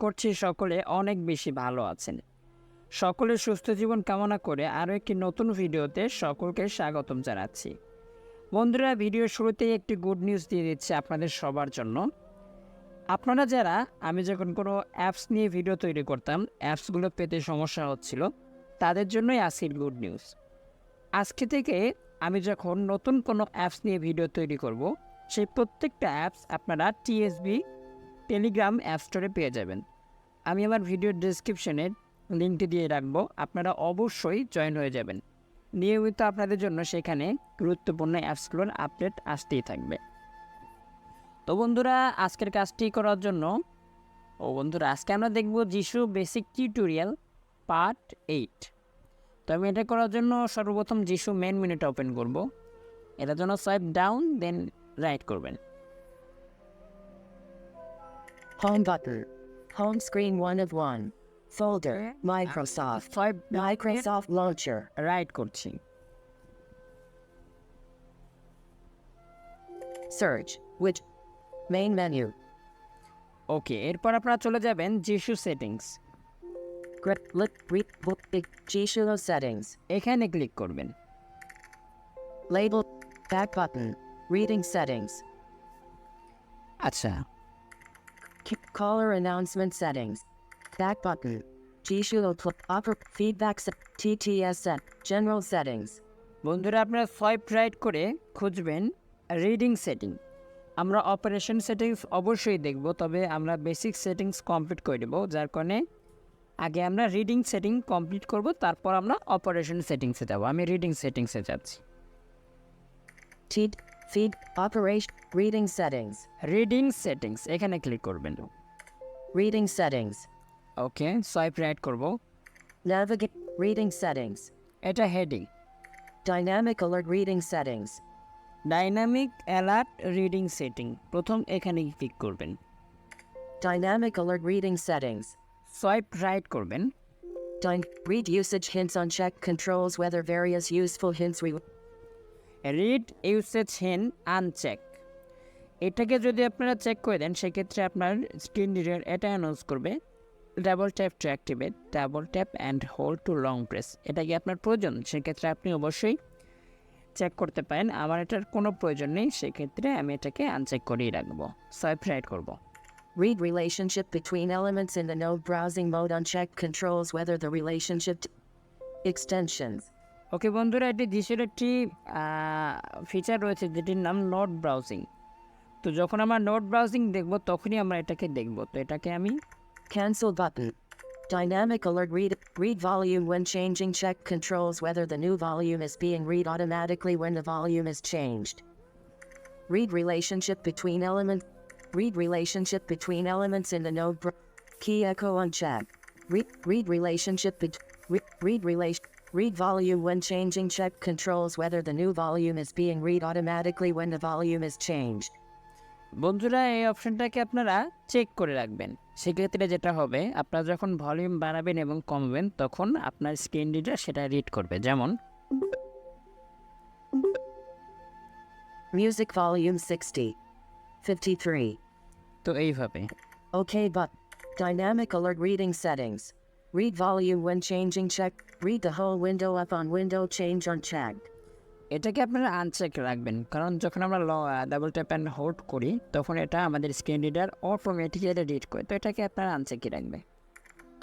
করছি সকলে অনেক বেশি ভালো আছেন। সকলের সুস্থ জীবন কামনা করে আরও একটি নতুন ভিডিওতে সকলকে স্বাগতম জানাচ্ছি। বন্ধুরা, ভিডিওর শুরুতেই একটি গুড নিউজ দিয়ে দিচ্ছি আপনাদের সবার জন্য। আপনারা যারা আমি যখন কোনো অ্যাপস নিয়ে ভিডিও তৈরি করতাম, অ্যাপসগুলো পেতে সমস্যা হচ্ছিল, তাদের জন্যই আজকের গুড নিউজ। আজকে থেকে আমি যখন নতুন কোনো অ্যাপস নিয়ে ভিডিও তৈরি করব, সেই প্রত্যেকটা অ্যাপস আপনারা টিএসবি টেলিগ্রাম অ্যাপ স্টোরে পেয়ে যাবেন। আমি আমার ভিডিওর ডেসক্রিপশনে লিঙ্কটি দিয়ে রাখবো, আপনারা অবশ্যই জয়েন হয়ে যাবেন। নিয়মিত আপনাদের জন্য সেখানে গুরুত্বপূর্ণ অ্যাপসগুলোর আপডেট আসতেই থাকবে। তো বন্ধুরা, আজকের কাজটি করার জন্য আজকে আমরা দেখব যিশু বেসিক টিউটোরিয়াল পার্ট 8। তো আমি এটা করার জন্য সর্বপ্রথম যিশু মেন মেনুটা ওপেন করব। এটার জন্য সোয়াইপ ডাউন দেন রাইট করবেন। Home button. Home screen 1 of 1. Folder. Microsoft. Swipe Microsoft Launcher. Right করছি। Search. Which? Main menu. ওকে, এরপর আপনারা চলে যাবেন যিশু settings. Grip. Lit. Read. Book. Jishu settings. এখানে ক্লিক করবেন। Label. Back button. Reading settings. আচ্ছা, Caller announcement settings. Back button. Jishu upper feedback set. TTS set. General settings. বন্ধুরা, আপনারা সোয়াইপ রাইট করে খুঁজবেন রিডিং সেটিং। আমরা অপারেশন সেটিংস অবশ্যই দেখব, তবে আমরা বেসিক সেটিংস কমপ্লিট করে দেব, যার কারণে আগে আমরা রিডিং সেটিং কমপ্লিট করব, তারপর আমরা অপারেশন সেটিংসে যাব। আমি রিডিং সেটিংসে যাচ্ছি। Feed. Operation. Reading settings. Reading settings এখানে ক্লিক করবেন। Reading settings. ওকে, সোয়াইপ রাইট করব। Navigate. Reading settings. এটা heading. Dynamic alert reading settings. Dynamic alert reading setting, প্রথম এখানে ক্লিক করবেন। Dynamic alert reading settings. Swipe right করবেন। Read usage hints on check controls whether various useful hints read usage হেন uncheck, এটাকে যদি আপনারা check করে দেন সেক্ষেত্রে আপনার স্ক্রিন রিডার এটা অ্যানাউন্স করবে double tap two activate, double tap and hold two long press. এটা কি আপনার প্রয়োজন? সেক্ষেত্রে আপনি অবশ্যই চেক করতে পারেন। আমার এটার কোনো প্রয়োজন নেই, সেক্ষেত্রে আমি এটাকে আনচেক করেই রাখবো। সোয়াইপ রাইট করব। Read relationship between elements in the node browsing mode on check controls whether the relationship extensions. ওকে বন্ধুরা, এটি যিশুর একটি ফিচার রয়েছে যেটির নাম নোট ব্রাউজিং। তো যখন আমরা নোট ব্রাউজিং দেখব তখনই আমরা এটাকে দেখব। তো এটাকে আমি Cancel button. Dynamic alert read volume when changing check controls whether the new volume is being read automatically when the volume is changed. Read relationship between elements. Read relationship between elements in the node key echo unchecked. Read relationship read volume when changing check controls whether the new volume is being read automatically when the volume is changed. বন্ধুরা, এই অপশনটাকে আপনারা check করে রাখবেন। সেক্ষেত্রে যেটা হবে, আপনারা যখন ভলিউম বাড়াবেন এবং কমাবেন তখন আপনার স্ক্রিন রিডার সেটা রিড করবে। যেমন Music volume 60. 53. তো এইভাবে। Okay, but dynamic alert reading settings. Read volume when changing check. Read the whole window up on window change unchecked. এটাকে আপনারা আনচেক রাখবেন, কারণ যখন আমরা ডাবল ট্যাপ অ্যান্ড হোল্ড করি তখন এটা আমাদের স্ক্রিন রিডার অটোমেটিক্যালি রিড করে। তো এটাকে আপনারা আনচেকই রাখবেন।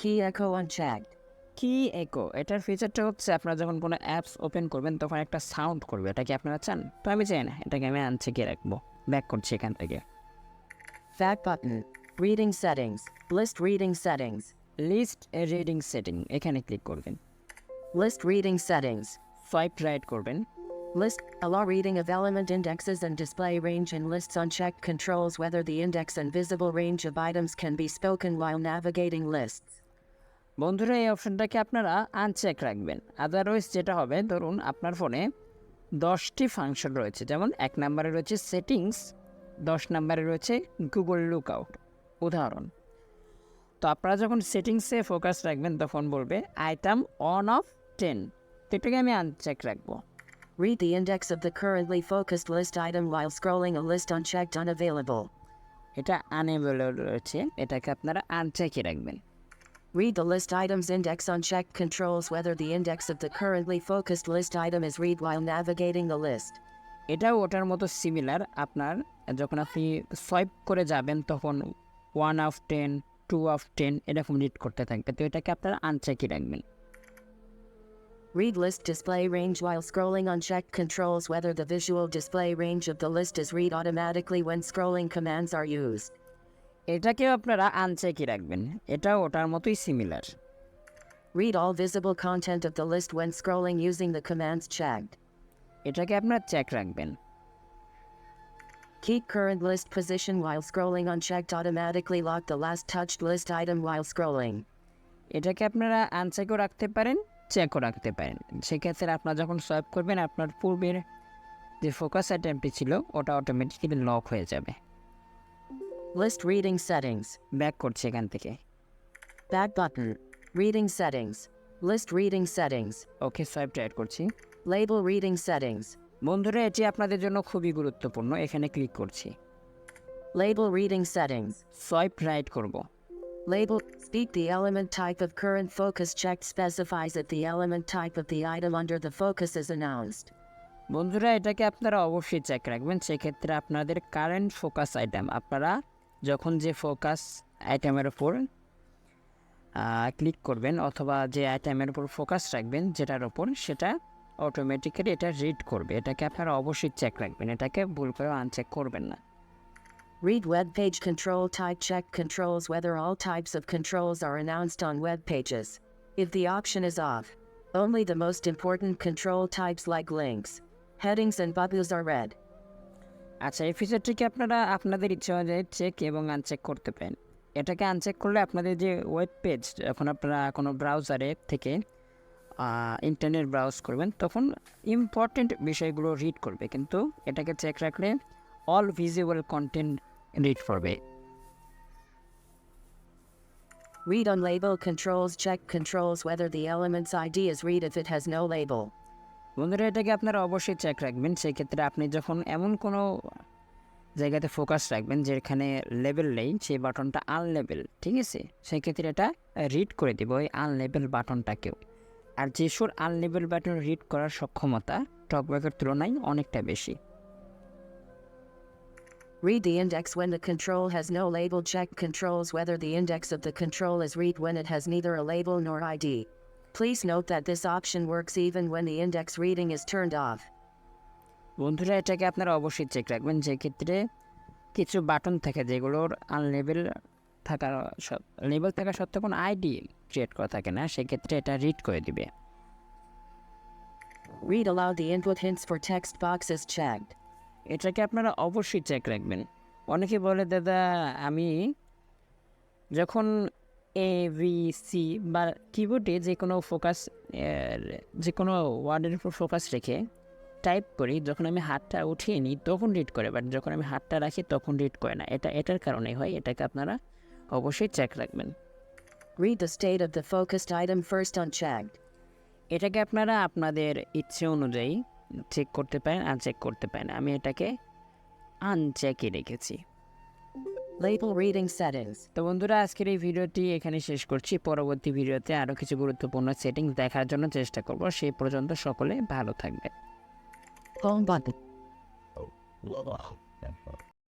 Key echo unchecked. কি একো, এটার ফিচারটা হচ্ছে আপনারা যখন কোনো অ্যাপস ওপেন করবেন তখন একটা সাউন্ড করবে। এটাকে আপনারা চান? তো আমি চাই না, এটাকে আমি আনচেকই রাখবো। ব্যাক করছি এখান থেকে। Back button. Reading settings. List reading settings. List reading setting এখানে ক্লিক করবেন। List reading settings. Swipe right করবেন। List allow reading of element indexes and display range and lists uncheck controls whether the index and visible range of items can be spoken while navigating lists. বন্ধুরা, এই অপশনটাকে আপনারা uncheck রাখবেন। Otherwise যেটা হবে, ধরুন আপনার ফোনে 10টি ফাংশন রয়েছে, যেমন 1 নম্বরে রয়েছে সেটিংস, 10 নম্বরে রয়েছে গুগল লুকআউট উদাহরণ। তো আপনারা যখন সেটিংসে ফোকাস রাখবেন তখন বলবে আইটেম 1 of 10। তো এটাকে আমি আনচেক রাখবো। Read the index of the currently focused list item while scrolling a list unchecked unavailable. এটা আনএবল রয়েছে, এটাকে আপনারা আনচেকে রাখবেন। Read the list items index unchecked controls whether the index of the currently focused list item is read while navigating the list. এটাও ওটার মতো similar. আপনার যখন আপনি সোয়াইপ করে যাবেন তখন 1/10, 2/10 এরকম রিড করতে থাকবে, তো এটাকে আপনারা আনচেকে রাখবেন। Read list display range while scrolling unchecked controls whether the visual display range of the list is read automatically when scrolling commands are used. এটাকেও আপনারা আনচেকে রাখবেন, এটাও ওটার মতোই similar. Read all visible content of the list when scrolling using the commands checked. এটাকে আপনারা check রাখবেন। Keep current list position while scrolling unchecked automatically lock the last touched list item while scrolling. এটাকে আপনারা আনচেকও রাখতে পারেন, চেকও রাখতে পারেন। সেক্ষেত্রে আপনারা যখন সোয়াইপ করবেন আপনার পূর্বের যে ফোকাস আইটেমটি ছিল ওটা অটোমেটিক্যালি লক হয়ে যাবে। List reading settings. ব্যাক করছি এখান থেকে। Back button. Reading settings. List reading settings. ওকে, সোয়াইপ রাইট করছি। Label reading settings. বন্ধুরা, এটি আপনাদের জন্য খুবই গুরুত্বপূর্ণ, এখানে ক্লিক করছি। Label reading settings. Swipe right করব। Label. Speak the element type of current focus checked specifies that the element type of the item under the focus is announced. বন্ধুরা, এটাকে আপনারা অবশ্যই চেক রাখবেন। সেক্ষেত্রে আপনাদের কারেন্ট ফোকাস আইটেম, আপনারা যখন যে ফোকাস আইটেমের উপর ক্লিক করবেন অথবা যে আইটেমের উপর ফোকাস রাখবেন যেটার উপর, সেটা অটোমেটিক্যালি এটা রিড করবে। এটাকে আপনারা অবশ্যই চেক রাখবেন, এটাকে ভুল করে আনচেক করবেন না। Read web page control type check controls whether all types of controls are announced on web pages. If the option is off, only the most important control types like links, headings and buttons are read. আচ্ছা, এই ফিচারটিকে আপনারা আপনাদের ইচ্ছা অনুযায়ী check এবং uncheck করতে পারেন। এটাকে আনচেক করলে আপনাদের যে ওয়েব পেজ, যখন আপনারা কোনো ব্রাউজারে থেকে ইন্টারনেট ব্রাউজ করবেন তখন ইম্পর্টেন্ট বিষয়গুলো রিড করবে, কিন্তু এটাকে চেক রাখলে অল ভিজিবল কন্টেন্ট রিড করবে। Read unlabeled controls check controls whether the element's ID is read if it has no label. বন্ধুরা, এটাকে আপনারা অবশ্যই চেক রাখবেন। সেক্ষেত্রে আপনি যখন এমন কোনো জায়গাতে ফোকাস রাখবেন যেখানে লেবেল নেই, সেই বাটনটা আনলেবেল, ঠিক আছে, সেক্ষেত্রে এটা রিড করে দেবে ওই আনলেবেল বাটনটাকেও। আর যেসব আনলেবেল বাটন রিড করার সক্ষমতা টকব্যাকের তুলনায় অনেকটা বেশি। Read the index when the control has no label check controls whether the index of the control is read when it has neither a label nor ID. Please note that this option works even when the index reading is turned off. বন্ধুরা, এটাকে আপনারা অবশ্যই check রাখবেন, যে ক্ষেত্রে কিছু button থাকে যেগুলোর আনলেবেল থাকা লেবেল থাকা সত্ত্বেও কোনো আইডি ক্রিয়েট করা থাকে না, সেক্ষেত্রে এটা রিড করে দিবে। Read aloud the input hints for text box is checked. এটাকে আপনারা অবশ্যই চেক রাখবেন। অনেকে বলে, দাদা আমি যখন ABC বা কিবোর্ডে যে কোনো ফোকাস যে কোনো ওয়ার্ডের উপর ফোকাস রেখে টাইপ করি, যখন আমি হাতটা উঠিয়ে নিই তখন রিড করে, বাট যখন আমি হাতটা রাখি তখন রিড করে না। এটার কারণে হয়, এটাকে আপনারা অবশ্যই চেক রাখবেন। Read the state of the focused item first unchecked. এটাকে আপনারা আপনাদের ইচ্ছে অনুযায়ী চেক করতে পারেন, আনচেক করতে পারেন। আমি এটাকে আনচেকই রেখেছি। Label reading settings. তো বন্ধুরা, আজকের এই ভিডিওটি এখানে শেষ করছি। পরবর্তী ভিডিওতে আরও কিছু গুরুত্বপূর্ণ সেটিংস দেখার জন্য চেষ্টা করব। সেই পর্যন্ত সকলে ভালো থাকবেন। Home button.